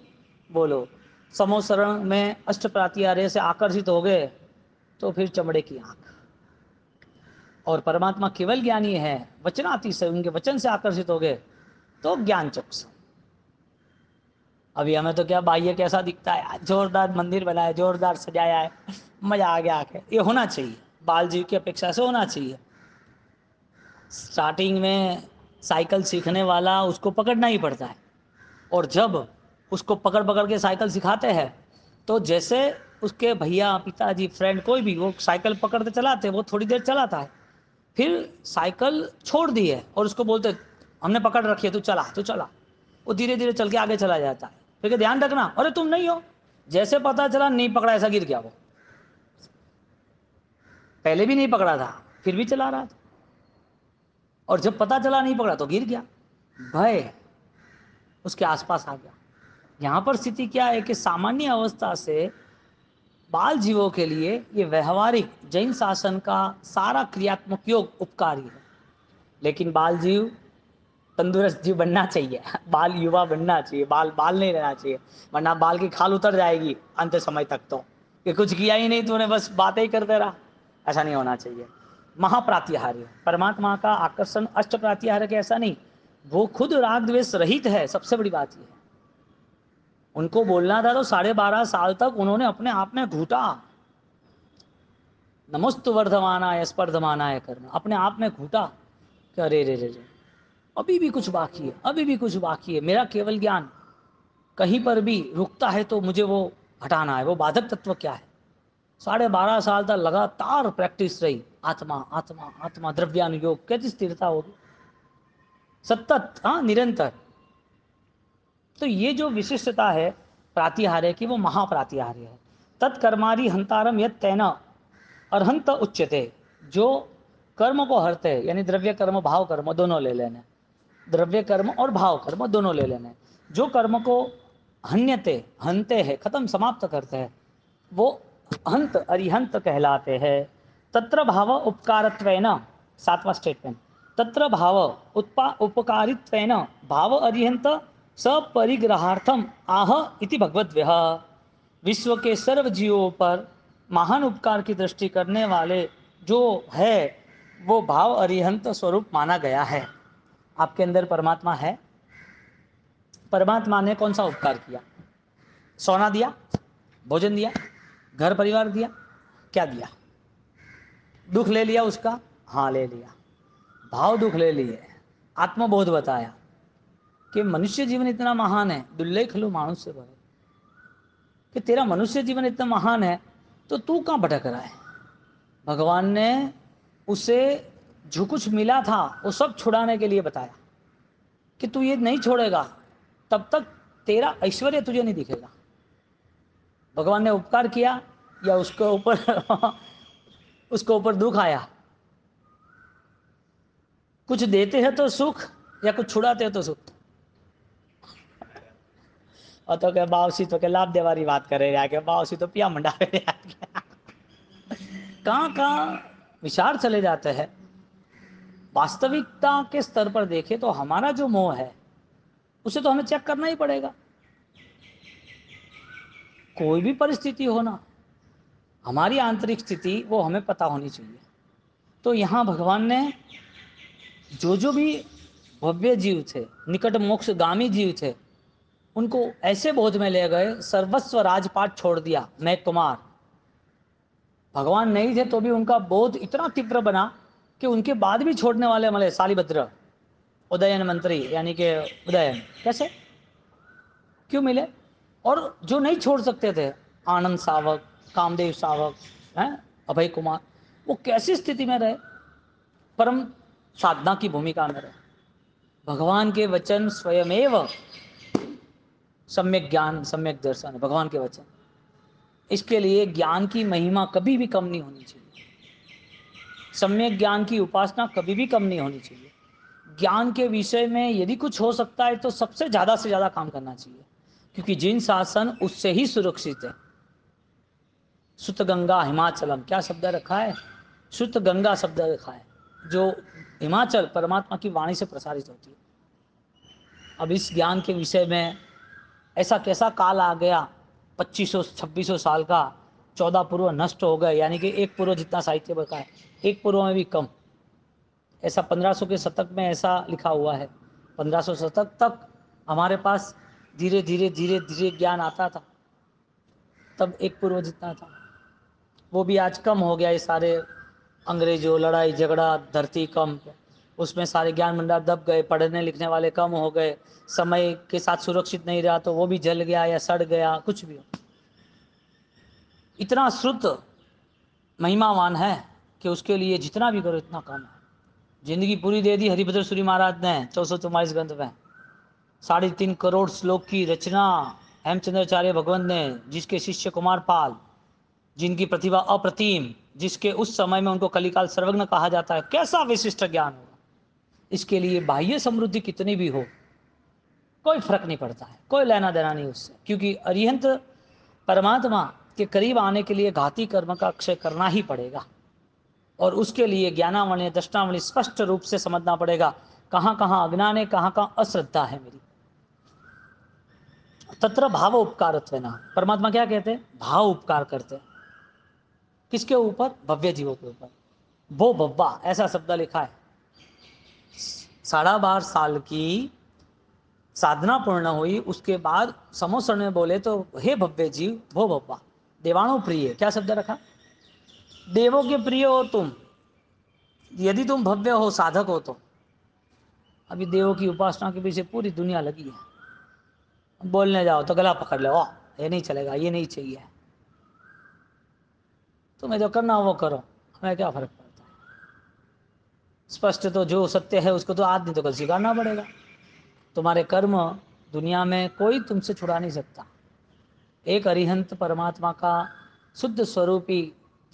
बोलो, समोसरण में अष्ट प्रातिहार्य से आकर्षित हो गए तो फिर चमड़े की आंख। और परमात्मा केवल ज्ञानी है, वचनातिशय, उनके वचन से आकर्षित हो गए तो ज्ञान चक्षु। अभी हमें तो क्या बाह्य कैसा दिखता है, जोरदार मंदिर बनाया, जोरदार सजाया है, मजा आ गया आके, ये होना चाहिए, बाल जीव की अपेक्षा से होना चाहिए। स्टार्टिंग में साइकिल सीखने वाला उसको पकड़ना ही पड़ता है, और जब उसको पकड़ पकड़ के साइकिल सिखाते हैं तो जैसे उसके भैया, पिताजी, फ्रेंड, कोई भी, वो साइकिल पकड़ते चलाते, वो थोड़ी देर चलाता है, फिर साइकिल छोड़ दी है और उसको बोलते हमने पकड़ रखी है, तू चला तू चला, वो धीरे धीरे चल के आगे चला जाता है। फिर ध्यान रखना, अरे तुम नहीं हो, जैसे पता चला नहीं पकड़ा, ऐसा गिर गया। वो पहले भी नहीं पकड़ा था फिर भी चला रहा था, और जब पता चला नहीं पकड़ा तो गिर गया, भय उसके आसपास आ गया। यहाँ पर स्थिति क्या है कि सामान्य अवस्था से बाल जीवों के लिए ये व्यवहारिक जैन शासन का सारा क्रियात्मक योग उपकारी है, लेकिन बाल जीव तंदुरुस्त जीव बनना चाहिए, बाल युवा बनना चाहिए, बाल बाल नहीं रहना चाहिए, वरना बाल की खाल उतर जाएगी अंत समय तक, तो कि कुछ किया ही नहीं, तूने बस बातें ही करते रहा, ऐसा नहीं होना चाहिए। महाप्रातिहार्य, परमात्मा का आकर्षण अष्ट प्रातिहार्य के ऐसा नहीं, वो खुद राग द्वेष रहित है, सबसे बड़ी बात यह है। उनको बोलना था तो 12.5 साल तक उन्होंने अपने आप में घूटा, नमस्तु वर्धमानाय स्पर्धमानाय करना, अपने आप में घूटा कि अरे रे रे रे, अभी भी कुछ बाकी है, अभी भी कुछ बाकी है, मेरा केवल ज्ञान कहीं पर भी रुकता है तो मुझे वो हटाना है, वो बाधक तत्व क्या है। 12.5 साल तक लगातार प्रैक्टिस रही, आत्मा आत्मा आत्मा, द्रव्यानुयोग, कैसी स्थिरता होगी, सतत, हाँ निरंतर। तो ये जो विशिष्टता है प्रातिहार्य की, वो महाप्रातिहार्य है। तत्कर्मारी हंतारम यत तेना अर्हंत उच्यते, जो कर्म को हरते हैं, यानी द्रव्य कर्म भाव कर्म दोनों ले लेने, द्रव्य कर्म और भाव कर्म दोनों ले लेने, जो कर्म को हन्यते, हनते हैं, खत्म समाप्त करते हैं, वो हंत अरिहंत कहलाते हैं। तत्र भाव उपकारत्वेन, 7वां स्टेटमेंट, तत्र भाव उपकारित्वेन भाव अरिहंत सपरिग्रहार्थम आह इति भगवद्व्यः। विश्व के सर्व जीवों पर महान उपकार की दृष्टि करने वाले जो है वो भाव अरिहंत स्वरूप माना गया है। आपके अंदर परमात्मा है। परमात्मा ने कौन सा उपकार किया? सोना दिया, भोजन दिया, घर परिवार दिया, क्या दिया? दुख ले लिया उसका? हाँ ले लिया। भाव दुख ले लिए। आत्मबोध बताया कि मनुष्य जीवन इतना महान है, दुल्ले खलु मानुष से भरे, कि तेरा मनुष्य जीवन इतना महान है तो तू कहाँ भटक रहा है? भगवान ने उसे जो कुछ मिला था वो सब छुड़ाने के लिए बताया कि तू ये नहीं छोड़ेगा तब तक तेरा ऐश्वर्य तुझे नहीं दिखेगा। भगवान ने उपकार किया या उसके ऊपर उसके ऊपर दुख आया? कुछ देते हैं तो सुख या कुछ छुड़ाते हैं तो सुख? और तो क्या बावसी तो क्या लाभ देवारी बात करे रहा के बावसी तो पिया मंडा कहाँ कहाँ विचार चले जाते हैं। वास्तविकता के स्तर पर देखें तो हमारा जो मोह है उसे तो हमें चेक करना ही पड़ेगा। कोई भी परिस्थिति हो ना, हमारी आंतरिक स्थिति वो हमें पता होनी चाहिए। तो यहाँ भगवान ने जो भी भव्य जीव थे, निकट मोक्षगामी जीव थे, उनको ऐसे बोध में ले गए, सर्वस्व राजपाट छोड़ दिया। मैं कुमार, भगवान नहीं थे तो भी उनका बोध इतना तीव्र बना कि उनके बाद भी छोड़ने वाले मिले। शालिभद्र, उदयन मंत्री यानी कि उदयन, कैसे क्यों मिले? और जो नहीं छोड़ सकते थे, आनंद सावक, कामदेव सावक हैं, अभय कुमार, वो कैसी स्थिति में रहे? परम साधना की भूमिका में रहे। भगवान के वचन स्वयमेव सम्यक ज्ञान सम्यक दर्शन, भगवान के वचन। इसके लिए ज्ञान की महिमा कभी भी कम नहीं होनी चाहिए। सम्यक ज्ञान की उपासना कभी भी कम नहीं होनी चाहिए। ज्ञान के विषय में यदि कुछ हो सकता है तो सबसे ज़्यादा से ज़्यादा काम करना चाहिए, क्योंकि जिन शासन उससे ही सुरक्षित है। सुत गंगा हिमाचलम, क्या शब्द रखा है? सुत गंगा शब्द रखा है, जो हिमाचल परमात्मा की वाणी से प्रसारित होती है। अब इस ज्ञान के विषय में ऐसा कैसा काल आ गया, 2500-2600 साल का, 14 पूर्व नष्ट हो गए, यानी कि एक पूर्व जितना साहित्य बचा है, एक पूर्व में भी कम। ऐसा 1500 के शतक में ऐसा लिखा हुआ है। 1500 शतक तक हमारे पास धीरे धीरे धीरे धीरे ज्ञान आता था, तब एक पूर्व जितना था। वो भी आज कम हो गया। ये सारे अंग्रेजों, लड़ाई झगड़ा, धरती कम, उसमें सारे ज्ञान भंडार दब गए, पढ़ने लिखने वाले कम हो गए, समय के साथ सुरक्षित नहीं रहा तो वो भी जल गया या सड़ गया, कुछ भी हो। इतना श्रुत महिमावान है कि उसके लिए जितना भी करो इतना कम है। जिंदगी पूरी दे दी हरिभद्र सूरी महाराज ने 444 ग्रंथ में, 3.5 करोड़ श्लोक की रचना हेमचंद्राचार्य भगवंत ने, जिसके शिष्य कुमार पाल, जिनकी प्रतिभा अप्रतिम, जिसके उस समय में उनको कलिकाल सर्वज्ञ कहा जाता है। कैसा विशिष्ट ज्ञान होगा! इसके लिए बाह्य समृद्धि कितनी भी हो कोई फर्क नहीं पड़ता है, कोई लेना देना नहीं उससे, क्योंकि अरिहंत परमात्मा के करीब आने के लिए घाती कर्म का अक्षय करना ही पड़ेगा। और उसके लिए ज्ञानावली दृष्टावली स्पष्ट रूप से समझना पड़ेगा, कहाँ कहाँ अज्ञान है, कहाँ कहाँ अश्रद्धा है मेरी। तत्र भाव उपकारत्व ना, परमात्मा क्या कहते हैं? भाव उपकार करते हैं। किसके ऊपर? भव्य जीवों के ऊपर। वो बब्बा ऐसा शब्द लिखा है। 12.5 साल की साधना पूर्ण हुई, उसके बाद समोसर ने बोले तो हे भव्य जीव वो बब्बा, देवाणु प्रिय, क्या शब्द रखा? देवों के प्रिय हो तुम, यदि तुम भव्य हो, साधक हो तो। अभी देवों की उपासना के पीछे पूरी दुनिया लगी है। बोलने जाओ तो गला पकड़ लो, ये नहीं चलेगा, ये नहीं चाहिए, तुम्हें जो करना हो वो करो, हमें क्या फर्क पड़ता है। स्पष्ट तो जो सत्य है उसको तो आज नहीं तो कल स्वीकारना पड़ेगा। तुम्हारे कर्म दुनिया में कोई तुमसे छुड़ा नहीं सकता। एक अरिहंत परमात्मा का शुद्ध स्वरूपी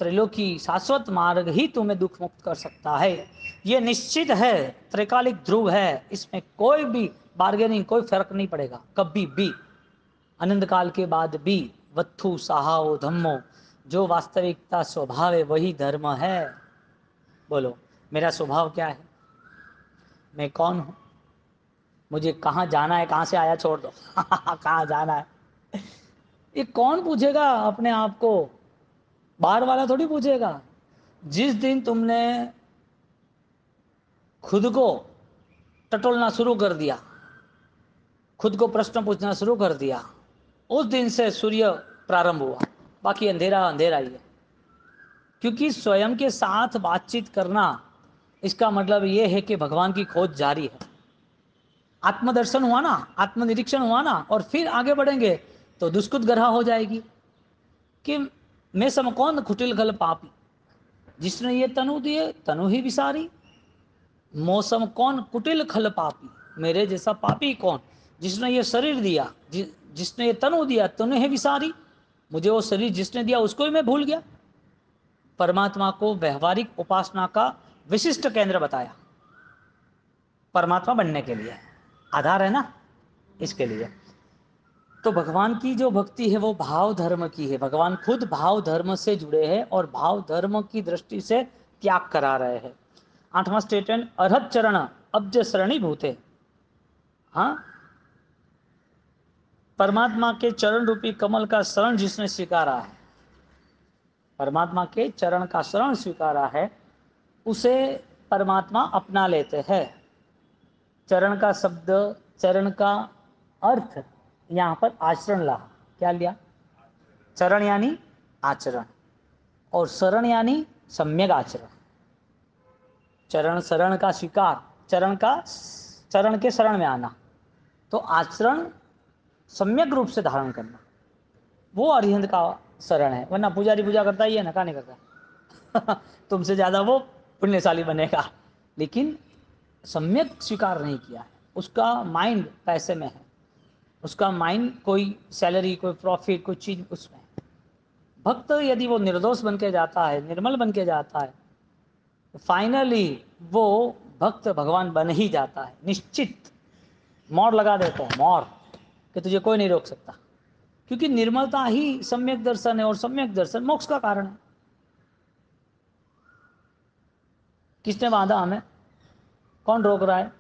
त्रिलोकी शाश्वत मार्ग ही तुम्हें दुख मुक्त कर सकता है। ये निश्चित है, त्रिकालिक ध्रुव है, इसमें कोई भी बार्गेनिंग, कोई फर्क नहीं पड़ेगा कभी भी। अनंत काल के बाद भी वत्थु साहाओ धम्मो, जो वास्तविकता स्वभाव है वही धर्म है। बोलो मेरा स्वभाव क्या है? मैं कौन हूँ? मुझे कहाँ जाना है? कहाँ से आया छोड़ दो कहाँ जाना है ये कौन पूछेगा अपने आप को? बाहर वाला थोड़ी पूछेगा। जिस दिन तुमने खुद को टटोलना शुरू कर दिया, खुद को प्रश्न पूछना शुरू कर दिया, उस दिन से सूर्य प्रारंभ हुआ, बाकी अंधेरा अंधेरा ही है। क्योंकि स्वयं के साथ बातचीत करना, इसका मतलब ये है कि भगवान की खोज जारी है। आत्मदर्शन हुआ ना, आत्मनिरीक्षण हुआ ना, और फिर आगे बढ़ेंगे तो दुष्कृत ग्रह हो जाएगी कि मैं सम कौन कुटिल खल पापी, जिसने ये तनु दिए तनु ही विसारी। मौसम कौन कुटिल खल पापी, मेरे जैसा पापी कौन, जिसने ये शरीर दिया, जिसने ये तनु दिया तनु है विसारी। मुझे वो शरीर जिसने दिया उसको ही मैं भूल गया। परमात्मा को व्यवहारिक उपासना का विशिष्ट केंद्र बताया, परमात्मा बनने के लिए आधार है ना, इसके लिए। तो भगवान की जो भक्ति है वो भाव धर्म की है। भगवान खुद भाव धर्म से जुड़े हैं और भाव धर्म की दृष्टि से त्याग करा रहे हैं। 8वां स्टेटमेंट, अर्हत चरण अब्ज शरणी भूते। हाँ, परमात्मा के चरण रूपी कमल का शरण जिसने स्वीकारा है, परमात्मा के चरण का शरण स्वीकारा है, उसे परमात्मा अपना लेते हैं। चरण का शब्द, चरण का अर्थ यहाँ पर आचरण ला। क्या लिया? चरण यानी आचरण, और शरण यानी सम्यक आचरण। चरण शरण का स्वीकार, चरण के शरण में आना, तो आचरण सम्यक रूप से धारण करना, वो अरिहंत का शरण है। वरना पुजारी पूजा करता ही है ना, कहाँ नहीं करता तुमसे ज़्यादा वो पुण्यशाली बनेगा, लेकिन सम्यक स्वीकार नहीं किया है। उसका माइंड पैसे में है, उसका माइंड कोई सैलरी, कोई प्रॉफिट, कोई चीज़ उसमें है। भक्त यदि वो निर्दोष बन के जाता है, निर्मल बन के जाता है, तो फाइनली वो भक्त भगवान बन ही जाता है, निश्चित। मोहर लगा देते हैं, मोहर, कि तुझे कोई नहीं रोक सकता। क्योंकि निर्मलता ही सम्यक दर्शन है, और सम्यक दर्शन मोक्ष का कारण है। किसने बांधा हमें? कौन रोक रहा है?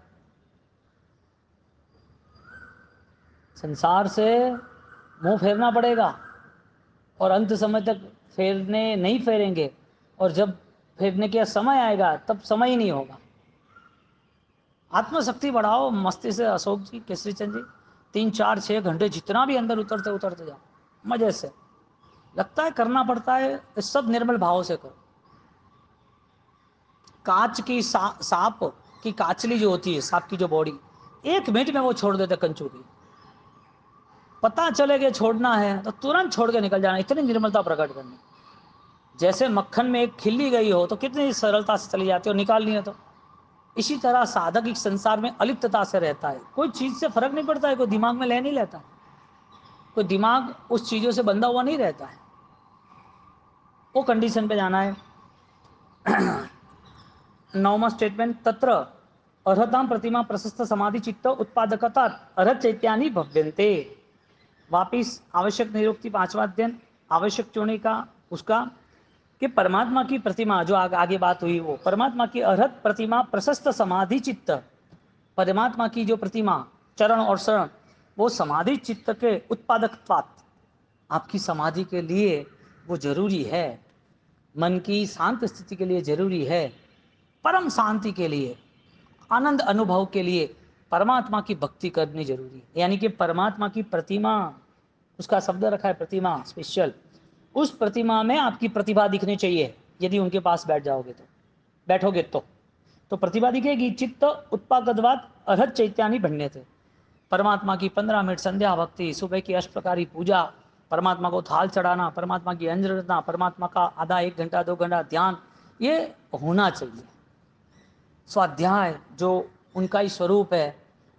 संसार से मुंह फेरना पड़ेगा, और अंत समय तक फेरने नहीं फेरेंगे, और जब फेरने का समय आएगा तब समय ही नहीं होगा। आत्मशक्ति बढ़ाओ, मस्ती से। अशोक जी, केसरी चंद जी, 3 4 6 घंटे जितना भी अंदर उतरते उतरते जाओ, मजे से। लगता है करना पड़ता है, सब निर्मल भाव से करो। कांच की सांप की काचली जो होती है, सांप की जो बॉडी, 1 मिनट में वो छोड़ देते कंचूरी। पता चले कि छोड़ना है तो तुरंत छोड़ के निकल जाना, इतनी निर्मलता प्रकट करनी। जैसे मक्खन में एक खिल्ली गई हो तो कितनी सरलता से चली जाती है, और निकालनी है तो। इसी तरह साधक इस संसार में अलिप्तता से रहता है, कोई चीज़ से फर्क नहीं पड़ता है, कोई दिमाग में ले नहीं लेता, कोई दिमाग उस चीज़ों से बंधा हुआ नहीं रहता है। वो कंडीशन पे जाना है। 9वां स्टेटमेंट, तत्र अर्हतां प्रतिमा प्रशस्त समाधि चित्त उत्पादकता अर्हत चैत्यानि भव्यन्ते। वापिस आवश्यक निरुक्ति 5वां अध्ययन, आवश्यक चुनी का उसका, कि परमात्मा की प्रतिमा जो आगे बात हुई, वो परमात्मा की अर्हत प्रतिमा प्रशस्त समाधि चित्त, परमात्मा की जो प्रतिमा, चरण और शरण, वो समाधि चित्त के उत्पादकत्वात्, आपकी समाधि के लिए वो जरूरी है, मन की शांत स्थिति के लिए जरूरी है, परम शांति के लिए, आनंद अनुभव के लिए परमात्मा की भक्ति करनी जरूरी है। यानी कि परमात्मा की प्रतिमा, उसका शब्द रखा है प्रतिमा स्पेशल, उस प्रतिमा में आपकी प्रतिभा दिखनी चाहिए। यदि उनके पास बैठोगे तो प्रतिभा दिखेगी। चित्त उत्पादकत्वात् अर्हत चैत्यानि भण्य थे। परमात्मा की 15 मिनट संध्या भक्ति, सुबह की अष्टप्रकारी पूजा, परमात्मा को थाल चढ़ाना, परमात्मा की अंजन रचना, परमात्मा का आधा 1 घंटा 2 घंटा ध्यान, ये होना चाहिए। स्वाध्याय जो उनका ही स्वरूप है,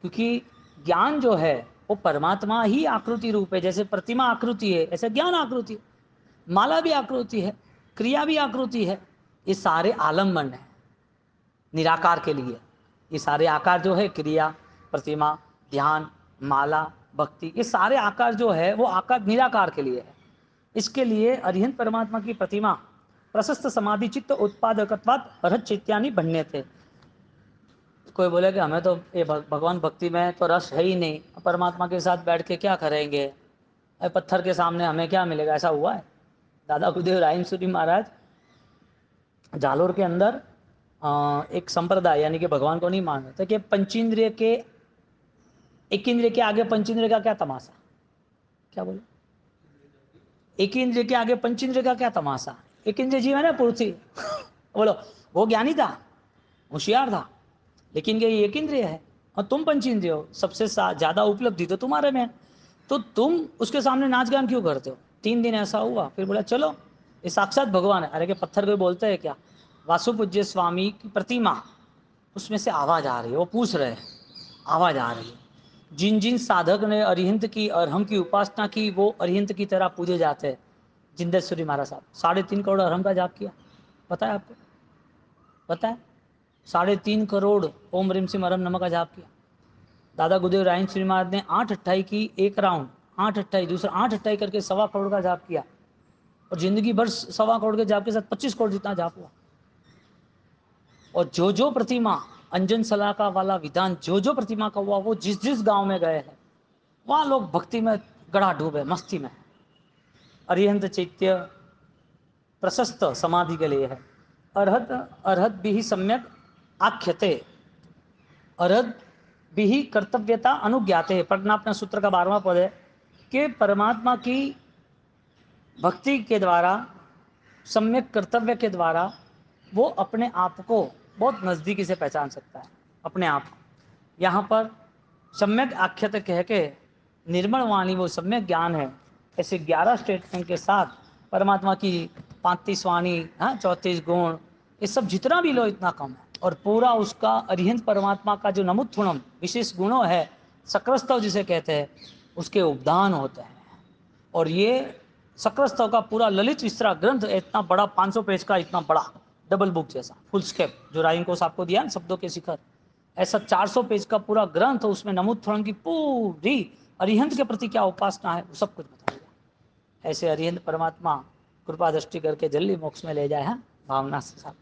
क्योंकि ज्ञान जो है वो परमात्मा ही आकृति रूप है। जैसे प्रतिमा आकृति है, ऐसे ज्ञान आकृति, माला भी आकृति है, क्रिया भी आकृति है। ये सारे आलम्बन है निराकार के लिए। ये सारे आकार जो है, क्रिया, प्रतिमा, ध्यान, माला, भक्ति, ये सारे आकार जो है वो आकार निराकार के लिए है। इसके लिए अरिहंत परमात्मा की प्रतिमा प्रशस्त समाधि चित्त उत्पादकत्वात् अर्हत चैत्यानि भण्य थे। कोई बोले कि हमें तो ये भगवान भक्ति में तो रस है ही नहीं, परमात्मा के साथ बैठ के क्या करेंगे, पत्थर के सामने हमें क्या मिलेगा, ऐसा हुआ है? दादा गुरुदेव रायमसूरी महाराज जालोर के अंदर एक संप्रदाय यानी कि भगवान को नहीं मान रहे थे कि पंचेंद्रिय के, एक इंद्रिय के आगे पंचेंद्रिय का क्या तमाशा, क्या बोले, एक इंद्रिय के आगे पंचेंद्रिय का क्या तमाशा, एक इंद्रिय जीव है ना पृथ्वी बोलो, वो ज्ञानी था, होशियार था, लेकिन ये एक इंद्रिय है और तुम पंचेंद्रिय हो, सबसे ज्यादा उपलब्धि तो तुम्हारे में, तो तुम उसके सामने नाच गान क्यों करते हो। 3 दिन ऐसा हुआ, फिर बोला चलो ये साक्षात भगवान है। अरे के पत्थर को बोलते हैं क्या, वासुपूज्य स्वामी की प्रतिमा, उसमें से आवाज आ रही है, वो पूछ रहे हैं, आवाज आ रही है, जिन जिन साधक ने अरिहंत की अरहम की उपासना की वो अरिहंत की तरह पूजे जाते हैं। जिंदेश्वरी महाराज साहब 3.5 करोड़ अरहम का जाप किया, पता है आपको, पता है 3.5 करोड़ ओम रिम सिम अरहम नमः का जाप किया। दादा गुरुदेव रायमसूरी महाराज ने 8 की एक राउंड, 8 दूसरा 8 करके 1.25 करोड़ का जाप किया, और जिंदगी भर 1.25 करोड़ के जाप के साथ 25 करोड़ जितना जाप हुआ। और जो जो प्रतिमा अंजन सलाका वाला विधान, जो जो प्रतिमा का हुआ, वो जिस जिस गांव में गए हैं वहां लोग भक्ति में गड़ा डूबे, मस्ती में। अरिहंत चैत्य प्रशस्त समाधि के लिए है। अर्हत अर्हत भी सम्यक आख्यते, अर्हत भी कर्तव्यता अनुज्ञाते, प्रज्ञापना सूत्र का 12वां पद है कि परमात्मा की भक्ति के द्वारा, सम्यक कर्तव्य के द्वारा वो अपने आप को बहुत नज़दीकी से पहचान सकता है, अपने आप को। यहाँ पर सम्यक आख्यत कह के निर्मल वाणी वो सम्यक ज्ञान है, ऐसे 11 स्टेटमेंट के साथ परमात्मा की 35 वाणी, 34 गुण, ये सब जितना भी लो इतना कम है। और पूरा उसका अरिहंत परमात्मा का जो नमुत्थुणम विशेष गुणों है, सक्र जिसे कहते हैं, उसके उपदान होते हैं। और ये सक्र का पूरा ललित विस्तरा ग्रंथ इतना बड़ा, 500 पेज का, इतना बड़ा डबल बुक जैसा फुल स्केप, जो राइन कोर्स आपको दिया ना शब्दों के शिखर, ऐसा 400 पेज का पूरा ग्रंथ, उसमें नमुत्थुणम की पूरी अरिहंत के प्रति क्या उपासना है वो सब कुछ बताया। ऐसे अरिहंत परमात्मा कृपा दृष्टि करके जल्दी मोक्ष में ले जाए, भावना से साथ।